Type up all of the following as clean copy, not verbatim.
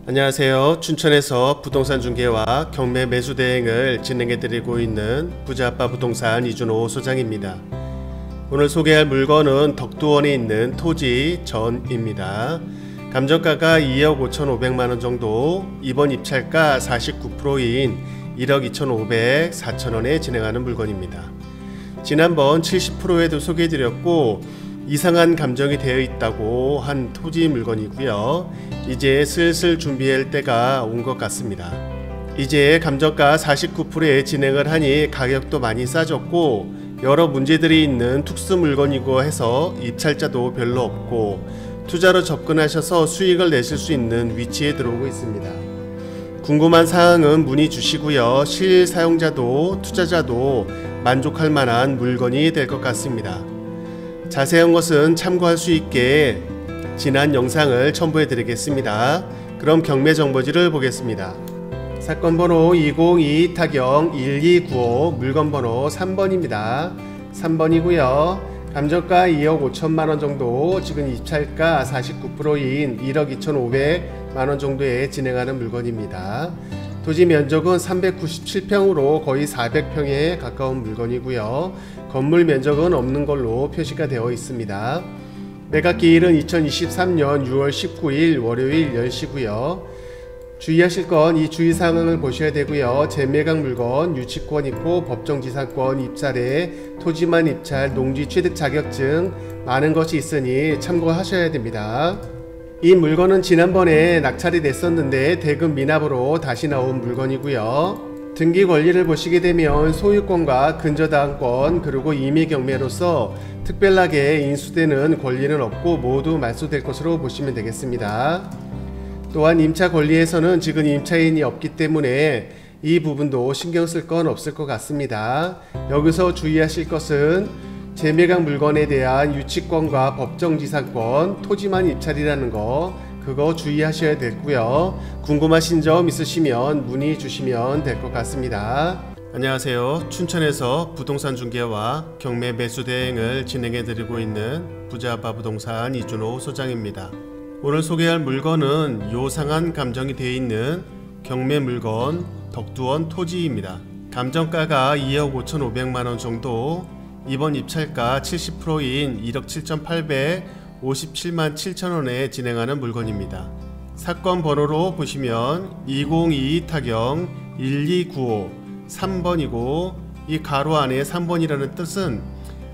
안녕하세요. 춘천에서 부동산 중개와 경매 매수 대행을 진행해 드리고 있는 부자아빠 부동산 이준호 소장입니다. 오늘 소개할 물건은 덕두원에 있는 토지 전입니다. 감정가가 2억 5,500만원 정도, 이번 입찰가 49%인 1억 2,500, 4천원에 진행하는 물건입니다. 지난번 70%에도 소개해 드렸고 이상한 감정이 되어 있다고 한 토지 물건이고요. 이제 슬슬 준비할 때가 온 것 같습니다. 이제 감정가 49%에 진행을 하니 가격도 많이 싸졌고 여러 문제들이 있는 특수 물건이고 해서 입찰자도 별로 없고 투자로 접근하셔서 수익을 내실 수 있는 위치에 들어오고 있습니다. 궁금한 사항은 문의 주시고요. 실사용자도 투자자도 만족할 만한 물건이 될 것 같습니다. 자세한 것은 참고할 수 있게 지난 영상을 첨부해 드리겠습니다. 그럼 경매 정보지를 보겠습니다. 사건 번호 202-1295 물건 번호 3번입니다. 3번이고요. 감정가 2억 5천만원 정도, 지금 입찰가 49%인 1억 2,500만원 정도에 진행하는 물건입니다. 토지 면적은 397평으로 거의 400평에 가까운 물건이고요. 건물 면적은 없는 걸로 표시가 되어 있습니다. 매각기일은 2023년 6월 19일 월요일 10시고요. 주의하실 건 이 주의사항을 보셔야 되고요. 재매각 물건, 유치권 있고 법정지상권 입찰에 토지만 입찰, 농지 취득 자격증 많은 것이 있으니 참고하셔야 됩니다. 이 물건은 지난번에 낙찰이 됐었는데 대금 미납으로 다시 나온 물건이고요. 등기 권리를 보시게 되면 소유권과 근저당권 그리고 임의경매로서 특별하게 인수되는 권리는 없고 모두 말소될 것으로 보시면 되겠습니다. 또한 임차 권리에서는 지금 임차인이 없기 때문에 이 부분도 신경 쓸 건 없을 것 같습니다. 여기서 주의하실 것은 재매각 물건에 대한 유치권과 법정지상권, 토지만 입찰이라는 거 그거 주의하셔야 되고요. 궁금하신 점 있으시면 문의 주시면 될 것 같습니다. 안녕하세요. 춘천에서 부동산 중개와 경매 매수 대행을 진행해 드리고 있는 부자아빠 부동산 이준호 소장입니다. 오늘 소개할 물건은 요상한 감정이 되어 있는 경매 물건 덕두원 토지입니다. 감정가가 2억 5,500만원 정도, 이번 입찰가 70%인 1억 7,857만 7천원에 진행하는 물건입니다. 사건 번호로 보시면 2022-1295 3번이고 이 가로 안에 3번이라는 뜻은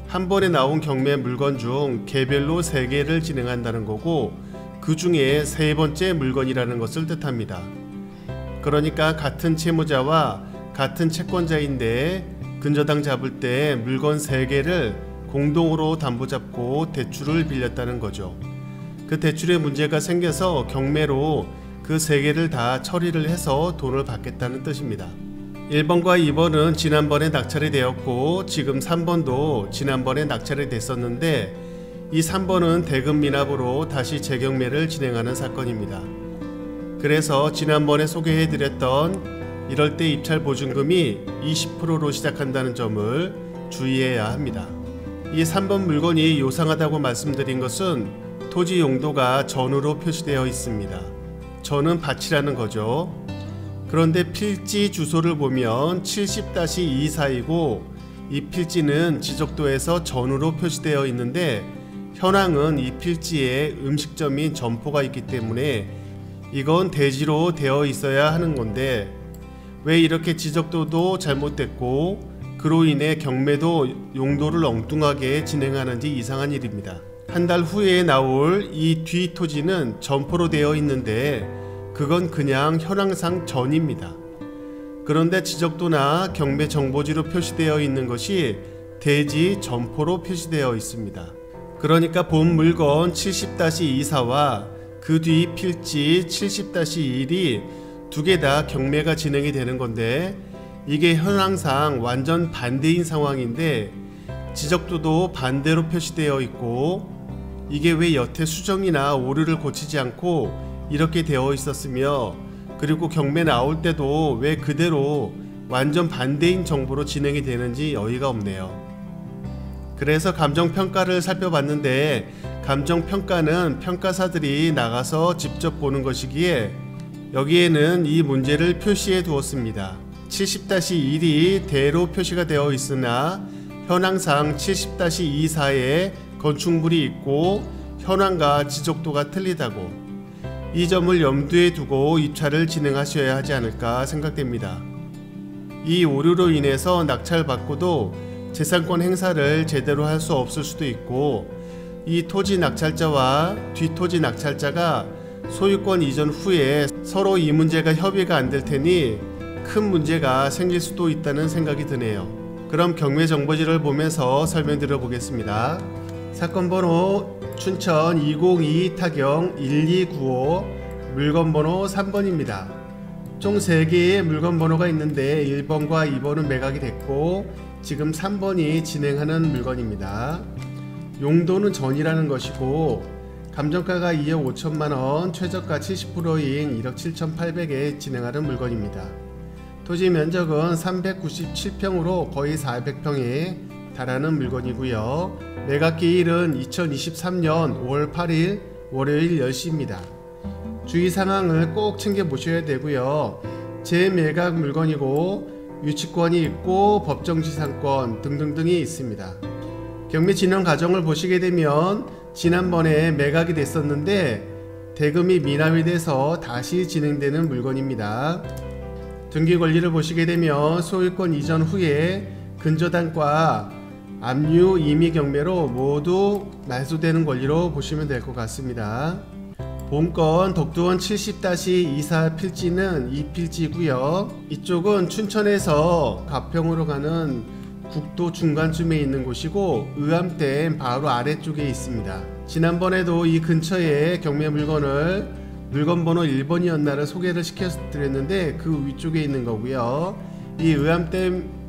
한 번에 나온 경매 물건 중 개별로 3개를 진행한다는 거고 그 중에 세 번째 물건이라는 것을 뜻합니다. 그러니까 같은 채무자와 같은 채권자인데 근저당 잡을 때 물건 3개를 공동으로 담보 잡고 대출을 빌렸다는 거죠. 그 대출에 문제가 생겨서 경매로 그 3개를 다 처리를 해서 돈을 받겠다는 뜻입니다. 1번과 2번은 지난번에 낙찰이 되었고 지금 3번도 지난번에 낙찰이 됐었는데 이 3번은 대금 미납으로 다시 재경매를 진행하는 사건입니다. 그래서 지난번에 소개해드렸던 이럴 때 입찰 보증금이 20%로 시작한다는 점을 주의해야 합니다. 이 3번 물건이 요상하다고 말씀드린 것은 토지 용도가 전으로 표시되어 있습니다. 전은 밭이라는 거죠. 그런데 필지 주소를 보면 70-24이고 이 필지는 지적도에서 전으로 표시되어 있는데 현황은 이 필지에 음식점인 점포가 있기 때문에 이건 대지로 되어 있어야 하는 건데 왜 이렇게 지적도도 잘못됐고 그로 인해 경매도 용도를 엉뚱하게 진행하는지 이상한 일입니다. 한 달 후에 나올 이 뒤 토지는 점포로 되어 있는데 그건 그냥 현황상 전입니다. 그런데 지적도나 경매 정보지로 표시되어 있는 것이 대지 점포로 표시되어 있습니다. 그러니까 본 물건 70-24와 그 뒤 필지 70-1이 두 개 다 경매가 진행이 되는 건데 이게 현황상 완전 반대인 상황인데 지적도도 반대로 표시되어 있고 이게 왜 여태 수정이나 오류를 고치지 않고 이렇게 되어 있었으며 그리고 경매 나올 때도 왜 그대로 완전 반대인 정보로 진행이 되는지 어이가 없네요. 그래서 감정평가를 살펴봤는데 감정평가는 평가사들이 나가서 직접 보는 것이기에 여기에는 이 문제를 표시해 두었습니다. 70-1이 대로 표시가 되어 있으나 현황상 70-24에 건축물이 있고 현황과 지적도가 틀리다고, 이 점을 염두에 두고 입찰을 진행하셔야 하지 않을까 생각됩니다. 이 오류로 인해서 낙찰받고도 재산권 행사를 제대로 할 수 없을 수도 있고, 이 토지 낙찰자와 뒷토지 낙찰자가 소유권 이전 후에 서로 이 문제가 협의가 안 될 테니 큰 문제가 생길 수도 있다는 생각이 드네요. 그럼 경매 정보지를 보면서 설명드려 보겠습니다. 사건 번호 춘천 202 타경 1295, 물건 번호 3번입니다. 총 3개의 물건 번호가 있는데 1번과 2번은 매각이 됐고 지금 3번이 진행하는 물건입니다. 용도는 전이라는 것이고 감정가가 2억 5천만원, 최저가 70%인 1억 7,800에 진행하는 물건입니다. 토지 면적은 397평으로 거의 400평에 달하는 물건이고요. 매각기일은 2023년 5월 8일 월요일 10시입니다. 주의 사항을 꼭 챙겨 보셔야 되고요. 재매각 물건이고 유치권이 있고 법정지상권 등등등이 있습니다. 경매 진행 과정을 보시게 되면 지난번에 매각이 됐었는데 대금이 미납이 돼서 다시 진행되는 물건입니다. 등기 권리를 보시게 되면 소유권 이전 후에 근저당과 압류 임의 경매로 모두 말소되는 권리로 보시면 될 것 같습니다. 본건 덕두원 70-24 필지는 이 필지고요. 이쪽은 춘천에서 가평으로 가는 국도 중간쯤에 있는 곳이고 의암댐 바로 아래쪽에 있습니다. 지난번에도 이 근처에 경매 물건을 물건 번호 1번이었나를 소개를 시켜드렸는데 그 위쪽에 있는 거고요. 이 의암댐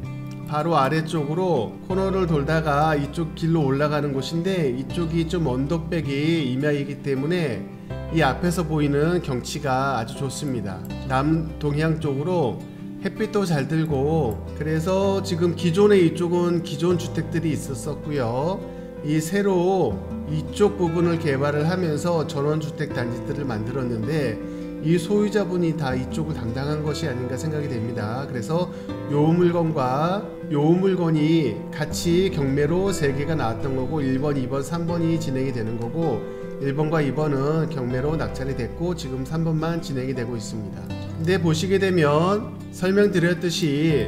바로 아래쪽으로 코너를 돌다가 이쪽 길로 올라가는 곳인데 이쪽이 좀 언덕백이 임야이기 때문에 이 앞에서 보이는 경치가 아주 좋습니다. 남동향 쪽으로 햇빛도 잘 들고, 그래서 지금 기존에 이쪽은 기존 주택들이 있었고요. 이 새로 이쪽 부분을 개발을 하면서 전원주택 단지들을 만들었는데 이 소유자분이 다 이쪽을 담당한 것이 아닌가 생각이 됩니다. 그래서 요 물건과 요 물건이 같이 경매로 3개가 나왔던 거고 1번, 2번, 3번이 진행이 되는 거고 1번과 2번은 경매로 낙찰이 됐고 지금 3번만 진행이 되고 있습니다. 근데 보시게 되면 설명드렸듯이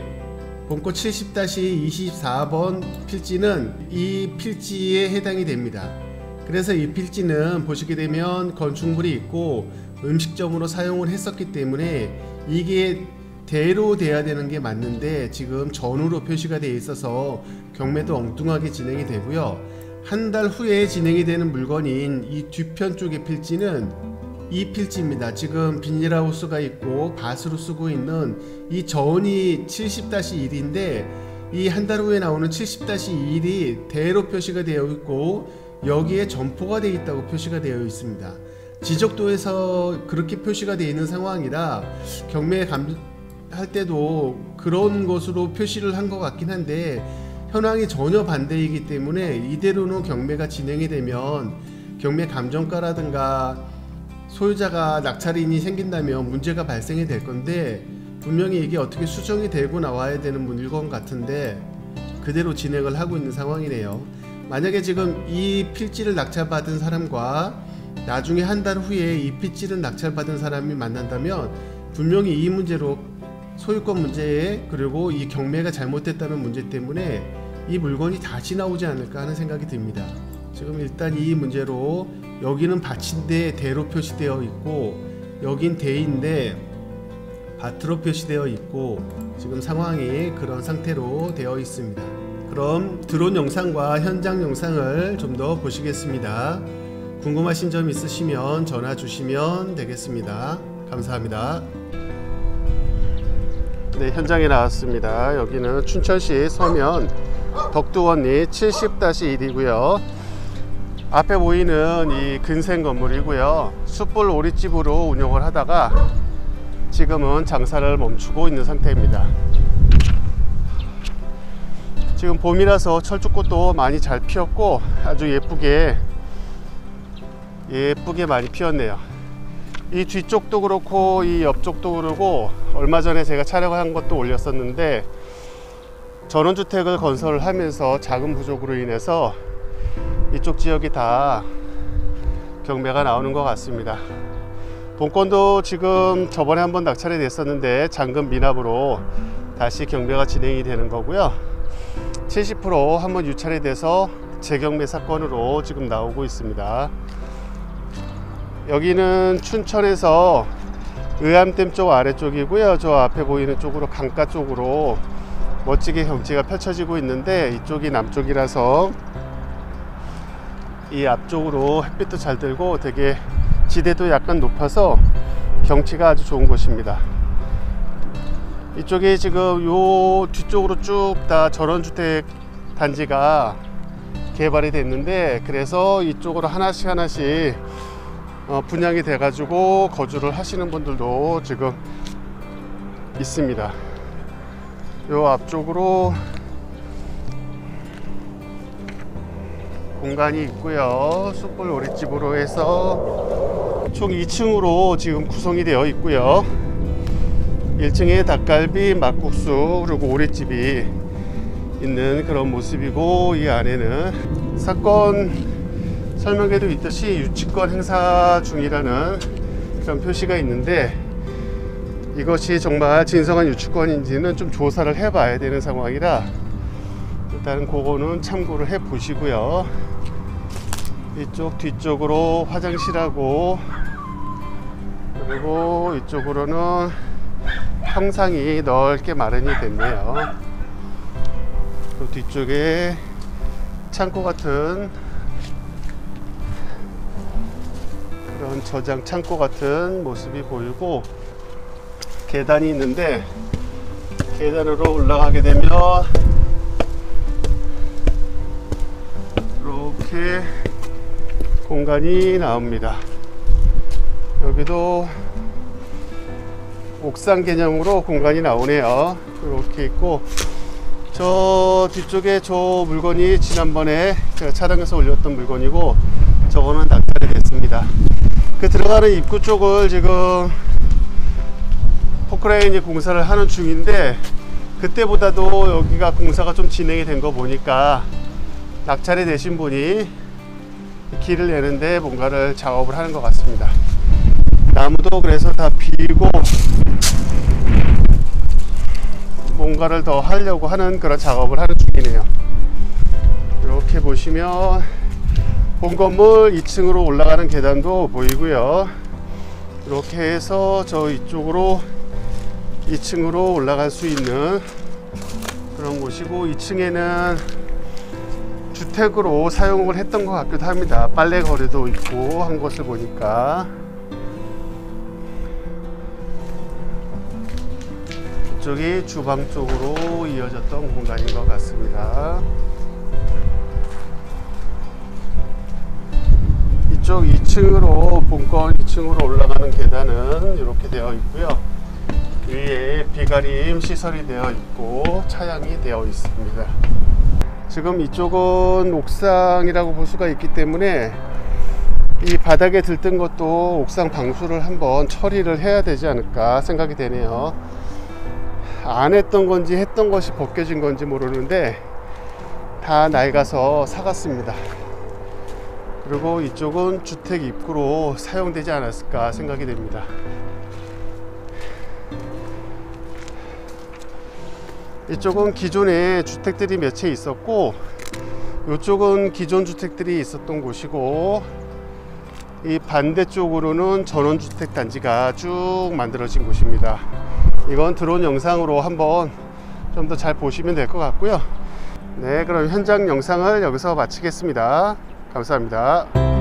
본거 70-24번 필지는 이 필지에 해당이 됩니다. 그래서 이 필지는 보시게 되면 건축물이 있고 음식점으로 사용을 했었기 때문에 이게 대로 돼야 되는 게 맞는데 지금 전후로 표시가 되어 있어서 경매도 엉뚱하게 진행이 되고요. 한 달 후에 진행이 되는 물건인 이 뒤편 쪽의 필지는 이 필지입니다. 지금 비닐하우스가 있고 밭으로 쓰고 있는 이 전이 70-1인데 이 한 달 후에 나오는 70-1이 대로 표시가 되어 있고 여기에 점포가 되어 있다고 표시가 되어 있습니다. 지적도에서 그렇게 표시가 되어 있는 상황이라 경매 할 때도 그런 것으로 표시를 한 것 같긴 한데 현황이 전혀 반대이기 때문에 이대로는 경매가 진행이 되면 경매 감정가라든가 소유자가 낙찰인이 생긴다면 문제가 발생이 될 건데 분명히 이게 어떻게 수정이 되고 나와야 되는 물건 같은데 그대로 진행을 하고 있는 상황이네요. 만약에 지금 이 필지를 낙찰받은 사람과 나중에 한 달 후에 이 필지를 낙찰받은 사람이 만난다면 분명히 이 문제로 소유권 문제에 그리고 이 경매가 잘못됐다는 문제 때문에 이 물건이 다시 나오지 않을까 하는 생각이 듭니다. 지금 일단 이 문제로 여기는 밭인데 대로 표시되어 있고 여긴 대인데 밭으로 표시되어 있고 지금 상황이 그런 상태로 되어 있습니다. 그럼 드론 영상과 현장 영상을 좀 더 보시겠습니다. 궁금하신 점 있으시면 전화 주시면 되겠습니다. 감사합니다. 네, 현장에 나왔습니다. 여기는 춘천시 서면 덕두원리 70-1이고요. 앞에 보이는 이 근생 건물이고요. 숯불 오리집으로 운영을 하다가 지금은 장사를 멈추고 있는 상태입니다. 지금 봄이라서 철쭉꽃도 많이 잘 피었고 아주 예쁘게 많이 피었네요. 이 뒤쪽도 그렇고 이 옆쪽도 그러고, 얼마 전에 제가 촬영한 것도 올렸었는데 전원주택을 건설하면서 자금 부족으로 인해서 이쪽 지역이 다 경매가 나오는 것 같습니다. 본건도 지금 저번에 한번 낙찰이 됐었는데 잔금 미납으로 다시 경매가 진행이 되는 거고요. 70% 한번 유찰이 돼서 재경매 사건으로 지금 나오고 있습니다. 여기는 춘천에서 의암댐 쪽 아래쪽이고요. 저 앞에 보이는 쪽으로 강가 쪽으로 멋지게 경치가 펼쳐지고 있는데, 이쪽이 남쪽이라서 이 앞쪽으로 햇빛도 잘 들고 되게 지대도 약간 높아서 경치가 아주 좋은 곳입니다. 이쪽에 지금 요 뒤쪽으로 쭉 다 전원주택 단지가 개발이 됐는데, 그래서 이쪽으로 하나씩 분양이 돼 가지고 거주를 하시는 분들도 지금 있습니다. 요 앞쪽으로 공간이 있고요. 숯불 오랫집으로 해서 총 2층으로 지금 구성이 되어 있고요. 1층에 닭갈비, 막국수, 그리고 오랫집이 있는 그런 모습이고, 이 안에는 사건 설명에도 있듯이 유치권 행사 중이라는 그런 표시가 있는데, 이것이 정말 진정한 유치권인지는 좀 조사를 해 봐야 되는 상황이라 일단 그거는 참고를 해 보시고요. 이쪽 뒤쪽으로 화장실하고, 그리고 이쪽으로는 평상이 넓게 마련이 됐네요. 또 뒤쪽에 창고 같은 그런 저장 창고 같은 모습이 보이고, 계단이 있는데 계단으로 올라가게 되면 이렇게 공간이 나옵니다. 여기도 옥상 개념으로 공간이 나오네요. 이렇게 있고, 저 뒤쪽에 저 물건이 지난번에 제가 촬영해서 올렸던 물건이고, 저거는 낙찰이 됐습니다. 그 들어가는 입구 쪽을 지금 포크레인이 공사를 하는 중인데, 그때보다도 여기가 공사가 좀 진행이 된 거 보니까 낙찰이 되신 분이 길을 내는데 뭔가를 작업을 하는 것 같습니다. 나무도 그래서 다 비고 뭔가를 더 하려고 하는 그런 작업을 하는 중이네요. 이렇게 보시면 본 건물 2층으로 올라가는 계단도 보이고요. 이렇게 해서 저 이쪽으로 2층으로 올라갈 수 있는 그런 곳이고, 2층에는 주택으로 사용을 했던 것 같기도 합니다. 빨래 거리도 있고 한 것을 보니까. 이쪽이 주방 쪽으로 이어졌던 공간인 것 같습니다. 이쪽 2층으로, 본건 2층으로 올라가는 계단은 이렇게 되어 있고요. 위에 비가림 시설이 되어 있고 차양이 되어 있습니다. 지금 이쪽은 옥상이라고 볼 수가 있기 때문에 이 바닥에 들뜬 것도 옥상 방수를 한번 처리를 해야 되지 않을까 생각이 되네요. 안 했던 건지 했던 것이 벗겨진 건지 모르는데 다 낡아서 사갔습니다. 그리고 이쪽은 주택 입구로 사용되지 않았을까 생각이 됩니다. 이쪽은 기존에 주택들이 몇 채 있었고, 이쪽은 기존 주택들이 있었던 곳이고, 이 반대쪽으로는 전원주택 단지가 쭉 만들어진 곳입니다. 이건 드론 영상으로 한번 좀 더 잘 보시면 될 것 같고요. 네, 그럼 현장 영상을 여기서 마치겠습니다. 감사합니다.